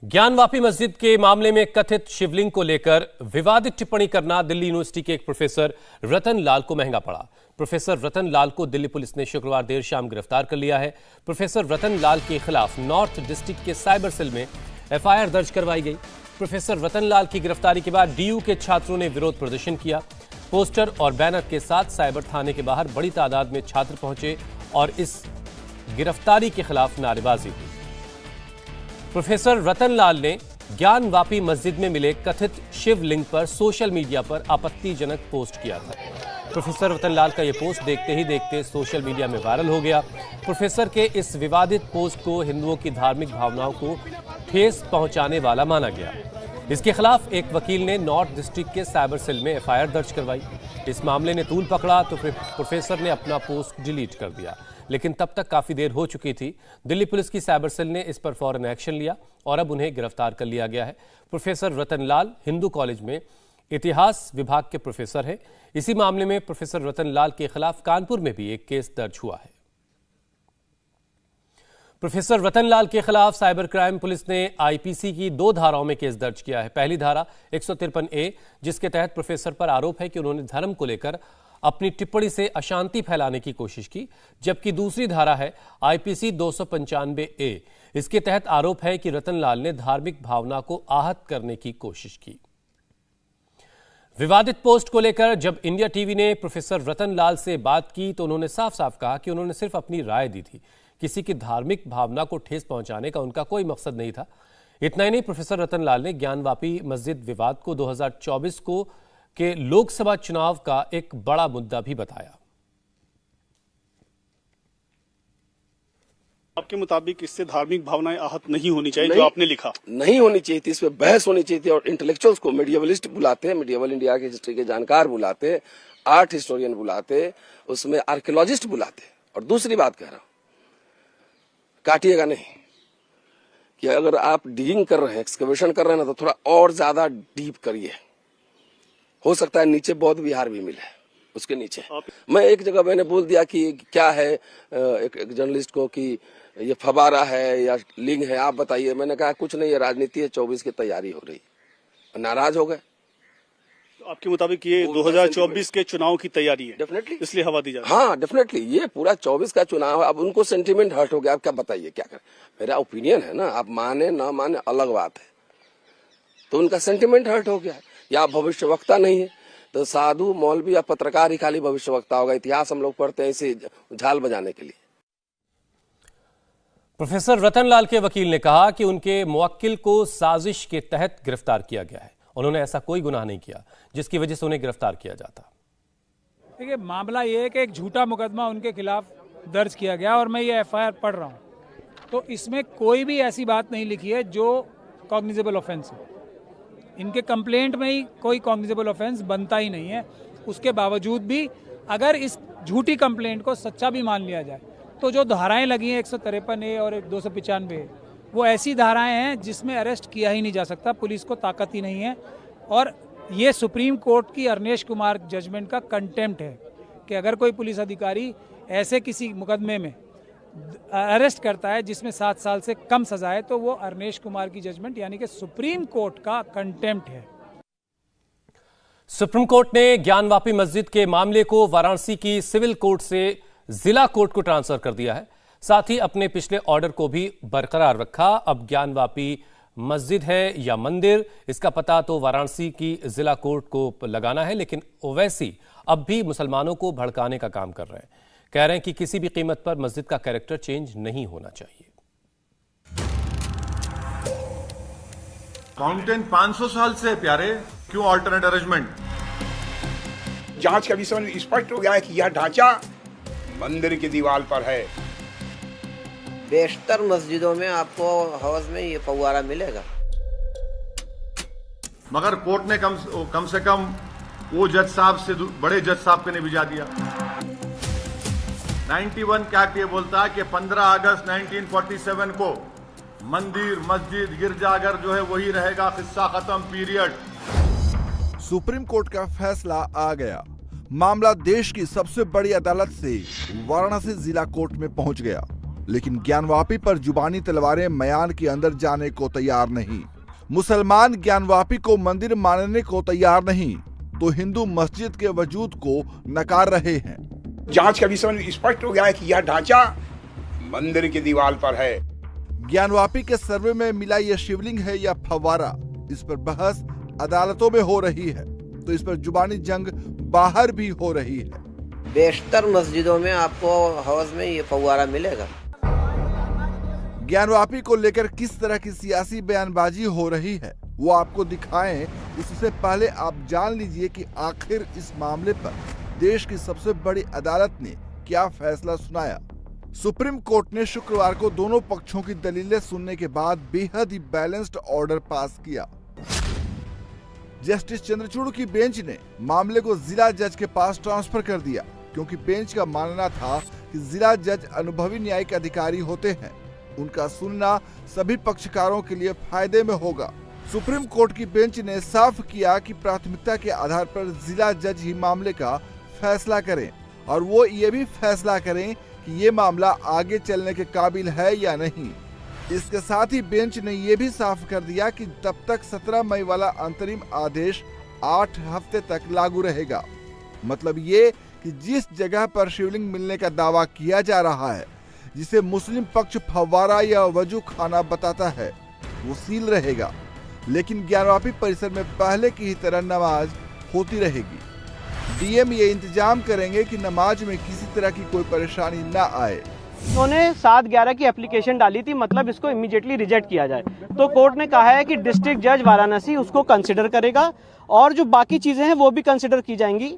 ज्ञानवापी मस्जिद के मामले में कथित शिवलिंग को लेकर विवादित टिप्पणी करना दिल्ली यूनिवर्सिटी के एक प्रोफेसर रतन लाल को महंगा पड़ा। प्रोफेसर रतन लाल को दिल्ली पुलिस ने शुक्रवार देर शाम गिरफ्तार कर लिया है। प्रोफेसर रतन लाल के खिलाफ नॉर्थ डिस्ट्रिक्ट के साइबर सेल में एफआईआर दर्ज करवाई गई। प्रोफेसर रतन लाल की गिरफ्तारी के बाद डीयू के छात्रों ने विरोध प्रदर्शन किया। पोस्टर और बैनर के साथ साइबर थाने के बाहर बड़ी तादाद में छात्र पहुंचे और इस गिरफ्तारी के खिलाफ नारेबाजी हुई। प्रोफेसर रतन लाल ने ज्ञानवापी मस्जिद में मिले कथित शिवलिंग पर सोशल मीडिया पर आपत्तिजनक पोस्ट किया था। प्रोफेसर रतन लाल का यह पोस्ट देखते ही देखते सोशल मीडिया में वायरल हो गया। प्रोफेसर के इस विवादित पोस्ट को हिंदुओं की धार्मिक भावनाओं को ठेस पहुंचाने वाला माना गया। इसके खिलाफ एक वकील ने नॉर्थ डिस्ट्रिक्ट के साइबर सेल में एफआईआर दर्ज करवाई। इस मामले ने तूल पकड़ा तो प्रोफेसर ने अपना पोस्ट डिलीट कर दिया, लेकिन तब तक काफी देर हो चुकी थी। दिल्ली पुलिस की साइबर सेल ने इस पर फौरन एक्शन लिया और अब उन्हें गिरफ्तार कर लिया गया है। प्रोफेसर रतन लाल हिंदू कॉलेज में इतिहास विभाग के प्रोफेसर हैं। इसी मामले में प्रोफेसर रतन लाल के खिलाफ कानपुर में भी एक केस दर्ज हुआ है। प्रोफेसर रतन लाल के खिलाफ साइबर क्राइम पुलिस ने आईपीसी की 2 धाराओं में केस दर्ज किया है। पहली धारा 153A, जिसके तहत प्रोफेसर पर आरोप है कि उन्होंने धर्म को लेकर अपनी टिप्पणी से अशांति फैलाने की कोशिश की, जबकि दूसरी धारा है आईपीसी 295A। इसके तहत आरोप है कि रतन लाल ने धार्मिक भावना को आहत करने की कोशिश की। विवादित पोस्ट को लेकर जब इंडिया टीवी ने प्रोफेसर रतन लाल से बात की तो उन्होंने साफ साफ कहा कि उन्होंने सिर्फ अपनी राय दी थी। किसी की धार्मिक भावना को ठेस पहुंचाने का उनका कोई मकसद नहीं था। इतना ही नहीं, प्रोफेसर रतन लाल ने ज्ञानवापी मस्जिद विवाद को 2024 के लोकसभा चुनाव का एक बड़ा मुद्दा भी बताया। आपके मुताबिक इससे धार्मिक भावनाएं आहत नहीं होनी चाहिए, जो आपने लिखा नहीं होनी चाहिए थी। इस पे बहस होनी चाहिए थी और इंटेलेक्चुअल्स को मीडियावलिस्ट बुलाते हैं, मीडियावल इंडिया की हिस्ट्री के जानकार बुलाते, आर्ट हिस्टोरियन बुलाते, उसमें आर्कियोलॉजिस्ट बुलाते। और दूसरी बात कह रहा हूं, काटिएगा नहीं कि अगर आप डिगिंग कर रहे हैं, एक्सकवेशन कर रहे हैं ना, तो थोड़ा और ज्यादा डीप करिए। हो सकता है नीचे बौद्ध विहार भी मिले, उसके नीचे। मैं एक जगह मैंने बोल दिया कि क्या है एक जर्नलिस्ट को कि ये फवारा है या लिंग है, आप बताइए। मैंने कहा कुछ नहीं, ये राजनीति है, 24 की तैयारी हो रही। नाराज हो गए। तो आपके मुताबिक ये 2024 के चुनाव की तैयारी है, डेफिनेटली, इसलिए हवा दी जा रही है। हाँ डेफिनेटली, ये पूरा 24 का चुनाव है। अब उनको सेंटिमेंट हर्ट हो गया, आप क्या बताइए क्या करें। मेरा ओपिनियन है ना, आप माने ना माने अलग बात है। तो उनका सेंटिमेंट हर्ट हो गया। या भविष्यवक्ता नहीं है तो साधु मौलवी या पत्रकार ही खाली भविष्यवक्ता होगा। इतिहास हम लोग पढ़ते हैं इसे झाल बजाने के लिए। प्रोफेसर रतन लाल के वकील ने कहा कि उनके मुवक्किल को साजिश के तहत गिरफ्तार किया गया है। उन्होंने ऐसा कोई गुनाह नहीं किया जिसकी वजह से उन्हें गिरफ्तार किया जाता। देखिए, मामला ये है कि एक झूठा मुकदमा उनके खिलाफ दर्ज किया गया और मैं ये एफआईआर पढ़ रहा हूँ, तो इसमें कोई भी ऐसी बात नहीं लिखी है जो कॉग्निजेबल ऑफेंस है। इनके कंप्लेंट में ही कोई कॉग्निजेबल ऑफेंस बनता ही नहीं है। उसके बावजूद भी अगर इस झूठी कंप्लेंट को सच्चा भी मान लिया जाए तो जो धाराएं लगी हैं 153A और 295A, वो ऐसी धाराएं हैं जिसमें अरेस्ट किया ही नहीं जा सकता। पुलिस को ताकत ही नहीं है। और ये सुप्रीम कोर्ट की अरनेश कुमार जजमेंट का कंटेम्प्ट है कि अगर कोई पुलिस अधिकारी ऐसे किसी मुकदमे में अरेस्ट करता है जिसमें 7 साल से कम सजा है, तो वो अरनेश कुमार की जजमेंट यानी कि सुप्रीम कोर्ट का कंटेम्प्ट है। सुप्रीम कोर्ट ने ज्ञानवापी मस्जिद के मामले को वाराणसी की सिविल कोर्ट से जिला कोर्ट को ट्रांसफर कर दिया है। साथ ही अपने पिछले ऑर्डर को भी बरकरार रखा। अब ज्ञानवापी मस्जिद है या मंदिर, इसका पता तो वाराणसी की जिला कोर्ट को लगाना है, लेकिन ओवैसी अब भी मुसलमानों को भड़काने का काम कर रहे हैं। कह रहे हैं कि किसी भी कीमत पर मस्जिद का कैरेक्टर चेंज नहीं होना चाहिए। फाउंटेन 500 साल से प्यारे, क्यों अल्टरनेट अरेंजमेंट? जांच का विषय में स्पष्ट हो गया है कि यह ढांचा मंदिर की दीवार पर है। बेशतर मस्जिदों में आपको हौज में ये फव्वारा मिलेगा, मगर कोर्ट ने कम से कम वो जज साहब से बड़े जज साहब को ने भिजा दिया। 91 का एक्ट ये बोलता है कि 15 अगस्त 1947 को मंदिर, मस्जिद, गिरजाघर जो है वही रहेगा, किस्सा खत्म, पीरियड। सुप्रीम कोर्ट का फैसला आ गया। मामला देश की सबसे बड़ी अदालत से वाराणसी जिला कोर्ट में पहुंच गया। लेकिन ज्ञानवापी पर जुबानी तलवारें मयान के अंदर जाने को तैयार नहीं। मुसलमान ज्ञानवापी को मंदिर मानने को तैयार नहीं तो हिंदू मस्जिद के वजूद को नकार रहे हैं। जांच का विषय स्पष्ट हो गया है कि यह ढांचा मंदिर की दीवार पर है। ज्ञानवापी के सर्वे में मिला यह शिवलिंग है या फव्वारा, इस पर बहस अदालतों में हो रही है तो इस पर जुबानी जंग बाहर भी हो रही है। बेशतर मस्जिदों में आपको हौज में ये फव्वारा मिलेगा। ज्ञानवापी को लेकर किस तरह की सियासी बयानबाजी हो रही है वो आपको दिखाएं, इससे पहले आप जान लीजिए कि आखिर इस मामले पर देश की सबसे बड़ी अदालत ने क्या फैसला सुनाया। सुप्रीम कोर्ट ने शुक्रवार को दोनों पक्षों की दलीलें सुनने के बाद बेहद ही बैलेंस्ड ऑर्डर पास किया। जस्टिस चंद्रचूड़ की बेंच ने मामले को जिला जज के पास ट्रांसफर कर दिया क्योंकि बेंच का मानना था कि जिला जज अनुभवी न्यायिक अधिकारी होते हैं, उनका सुनना सभी पक्षकारों के लिए फायदे में होगा। सुप्रीम कोर्ट की बेंच ने साफ किया कि प्राथमिकता के आधार पर जिला जज ही मामले का फैसला करें और वो ये भी फैसला करें कि ये मामला आगे चलने के काबिल है या नहीं। इसके साथ ही बेंच ने ये भी साफ कर दिया कि तब तक 17 मई वाला अंतरिम आदेश 8 हफ्ते तक लागू रहेगा। मतलब ये कि जिस जगह पर शिवलिंग मिलने का दावा किया जा रहा है, जिसे मुस्लिम पक्ष फव्वारा या वजू खाना बताता है, वो सील रहेगा, लेकिन ज्ञानवापी परिसर में पहले की ही तरह नमाज होती रहेगी। डीएम ये इंतजाम करेंगे कि नमाज में किसी तरह की कोई परेशानी न आए। उन्होंने 7/11 की एप्लीकेशन डाली थी, मतलब इसको इमीडिएटली रिजेक्ट किया जाए। तो कोर्ट ने कहा है कि डिस्ट्रिक्ट जज वाराणसी उसको कंसिडर करेगा और जो बाकी चीजें हैं वो भी कंसिडर की जाएंगी।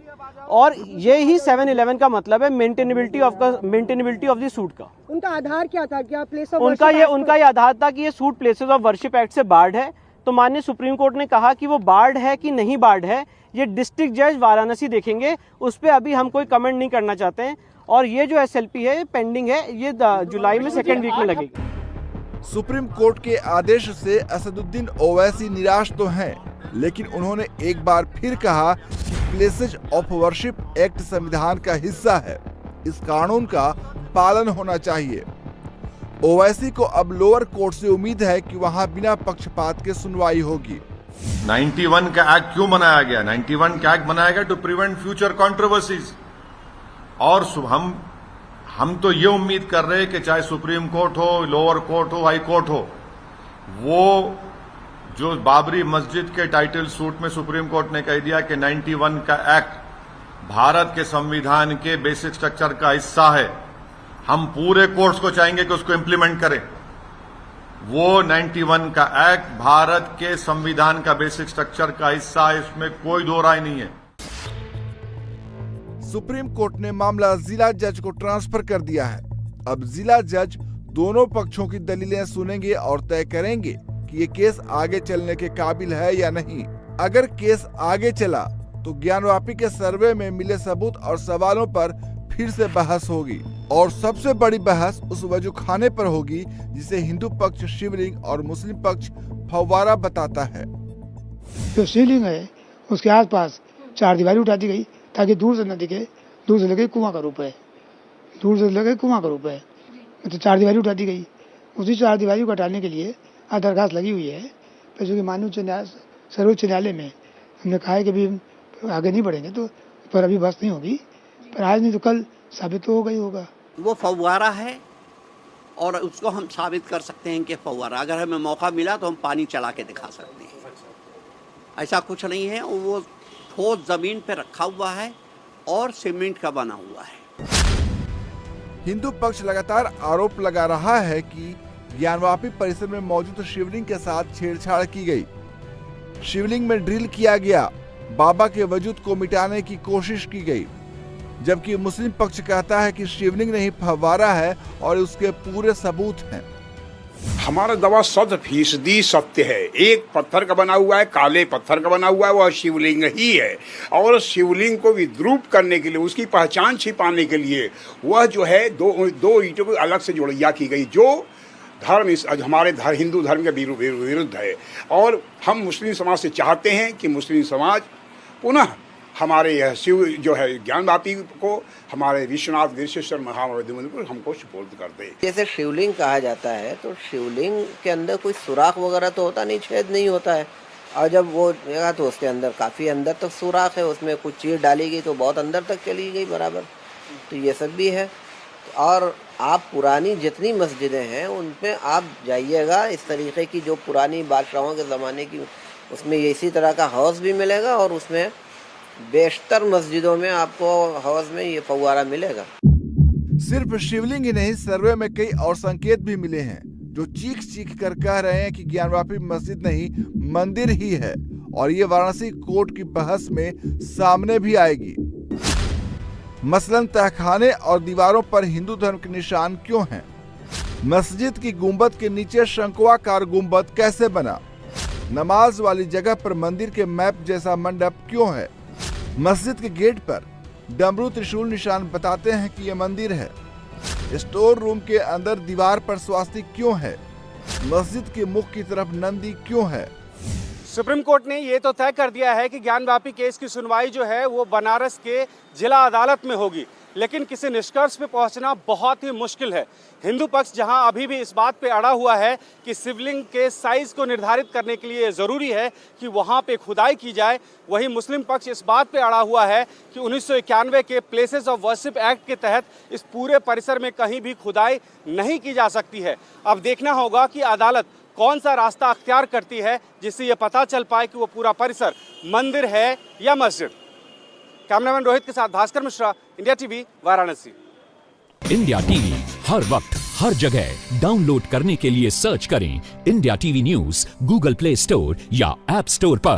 और ये ही 7/11 का मतलब है मेंटेनेबिलिटी ऑफ द सूट का। उनका आधार क्या था? क्या प्लेस ऑफ उनका ये आधार था कि ये suit places of worship act से बार्ड है। तो माननीय सुप्रीम कोर्ट ने कहा कि वो बार्ड है कि नहीं बार्ड है, ये डिस्ट्रिक्ट जज वाराणसी देखेंगे, उस पर अभी हम कोई कमेंट नहीं करना चाहते हैं। और ये जो SLP है पेंडिंग है, ये जुलाई में 2nd वीक में लगेगी। सुप्रीम कोर्ट के आदेश से असदुद्दीन ओवैसी निराश तो हैं, लेकिन उन्होंने एक बार फिर कहा कि प्लेसेज ऑफ वर्शिप एक्ट संविधान का हिस्सा है, इस कानून का पालन होना चाहिए। ओवैसी को अब लोअर कोर्ट से उम्मीद है कि वहां बिना पक्षपात के सुनवाई होगी। 91 का एक्ट क्यों बनाया गया? 91 का एक्ट बनाया गया टू प्रिवेंट फ्यूचर कंट्रोवर्सीज। और हम तो ये उम्मीद कर रहे हैं कि चाहे सुप्रीम कोर्ट हो, लोअर कोर्ट हो, हाई कोर्ट हो, वो जो बाबरी मस्जिद के टाइटल सूट में सुप्रीम कोर्ट ने कह दिया कि 91 का एक्ट भारत के संविधान के बेसिक स्ट्रक्चर का हिस्सा है, हम पूरे कोर्ट्स को चाहेंगे कि उसको इम्प्लीमेंट करें। वो 91 का एक्ट भारत के संविधान का बेसिक स्ट्रक्चर का हिस्सा है, इसमें कोई दो राय नहीं है। सुप्रीम कोर्ट ने मामला जिला जज को ट्रांसफर कर दिया है। अब जिला जज दोनों पक्षों की दलीलें सुनेंगे और तय करेंगे कि ये केस आगे चलने के काबिल है या नहीं। अगर केस आगे चला तो ज्ञानवापी के सर्वे में मिले सबूत और सवालों पर फिर से बहस होगी और सबसे बड़ी बहस उस वजू खाने पर होगी जिसे हिंदू पक्ष शिवलिंग और मुस्लिम पक्ष फव्वारा बताता है। जो शिवलिंग है उसके आसपास 4 दीवारी उठा दी गई ताकि दूर से न दिखे, दूर से लगे कुआं का रूप है, दूर से लगे कुआं का रूप है। तो 4 दीवारी उठा दी गई। उसी 4 दीवारी को हटाने के लिए दरखास्त लगी हुई है। तो जो कि माननीय सर्वोच्च न्यायालय में हमने कहा है कि अभी आगे नहीं बढ़ेंगे तो पर अभी बस नहीं होगी, पर आज नहीं तो कल साबित तो होगा ही होगा। वो फव्वारा है और उसको हम साबित कर सकते हैं कि फव्वारा, अगर हमें मौका मिला तो हम पानी चला के दिखा सकते हैं। ऐसा कुछ नहीं है, वो ठोस जमीन पे रखा हुआ है और सीमेंट का बना हुआ है। हिंदू पक्ष लगातार आरोप लगा रहा है कि ज्ञानवापी परिसर में मौजूद शिवलिंग के साथ छेड़छाड़ की गई, शिवलिंग में ड्रिल किया गया, बाबा के वजूद को मिटाने की कोशिश की गई, जबकि मुस्लिम पक्ष कहता है कि शिवलिंग नहीं फव्वारा है और उसके पूरे सबूत हैं। हमारा दावा 100% सत्य है। एक पत्थर का बना हुआ है, काले पत्थर का बना हुआ है, वह शिवलिंग ही है। और शिवलिंग को विद्रूप करने के लिए, उसकी पहचान छिपाने के लिए वह जो है दो ईंटों को अलग से जोड़िया की गई, जो धर्म हमारे हिंदू धर्म के विरुद्ध है। और हम मुस्लिम समाज से चाहते हैं कि मुस्लिम समाज पुनः हमारे यह शिव जो है ज्ञानवापी को, हमारे विश्वनाथ गिरिश्वर महामंदिर को हमको सुपुर्द कर दे। जैसे शिवलिंग कहा जाता है, तो शिवलिंग के अंदर कोई सुराख वगैरह तो होता नहीं, छेद नहीं होता है, और जब वो जगह तो उसके अंदर काफ़ी अंदर तक सुराख है, उसमें कुछ चीज़ डाली गई तो बहुत अंदर तक चली गई बराबर, तो ये सब भी है। और आप पुरानी जितनी मस्जिदें हैं उन पे आप जाइएगा, इस तरीके की जो पुरानी बादशाहों के ज़माने की, उसमें इसी तरह का हौज़ भी मिलेगा, और उसमें बेशतर मस्जिदों में आपको हौज़ में ये फव्वारा मिलेगा। सिर्फ शिवलिंग ही नहीं, सर्वे में कई और संकेत भी मिले हैं जो चीख चीख कर कह रहे हैं कि ज्ञानवापी मस्जिद नहीं मंदिर ही है, और ये वाराणसी कोर्ट की बहस में सामने भी आएगी। मसलन तहखाने और दीवारों पर हिंदू धर्म के निशान क्यों हैं? मस्जिद की गुंबद के नीचे शंक्वाकार गुंबद कैसे बना? नमाज वाली जगह पर मंदिर के मैप जैसा मंडप क्यों है? मस्जिद के गेट पर डमरू त्रिशूल निशान बताते हैं कि यह मंदिर है। स्टोर रूम के अंदर दीवार पर स्वास्तिक क्यों है? मस्जिद के मुख की तरफ नंदी क्यों है? सुप्रीम कोर्ट ने ये तो तय कर दिया है कि ज्ञानवापी केस की सुनवाई जो है वो बनारस के जिला अदालत में होगी, लेकिन किसी निष्कर्ष पे पहुंचना बहुत ही मुश्किल है। हिंदू पक्ष जहां अभी भी इस बात पे अड़ा हुआ है कि शिवलिंग के साइज को निर्धारित करने के लिए ज़रूरी है कि वहां पे खुदाई की जाए, वहीं मुस्लिम पक्ष इस बात पे अड़ा हुआ है कि 1991 के प्लेसेस ऑफ वर्शिप एक्ट के तहत इस पूरे परिसर में कहीं भी खुदाई नहीं की जा सकती है। अब देखना होगा कि अदालत कौन सा रास्ता अख्तियार करती है जिससे ये पता चल पाए कि वो पूरा परिसर मंदिर है या मस्जिद। कैमरामैन रोहित के साथ Bhaskar Mishra, India TV, Varanasi. India TV हर वक्त हर जगह डाउनलोड करने के लिए सर्च करें India TV news Google Play Store या ऐप स्टोर पर।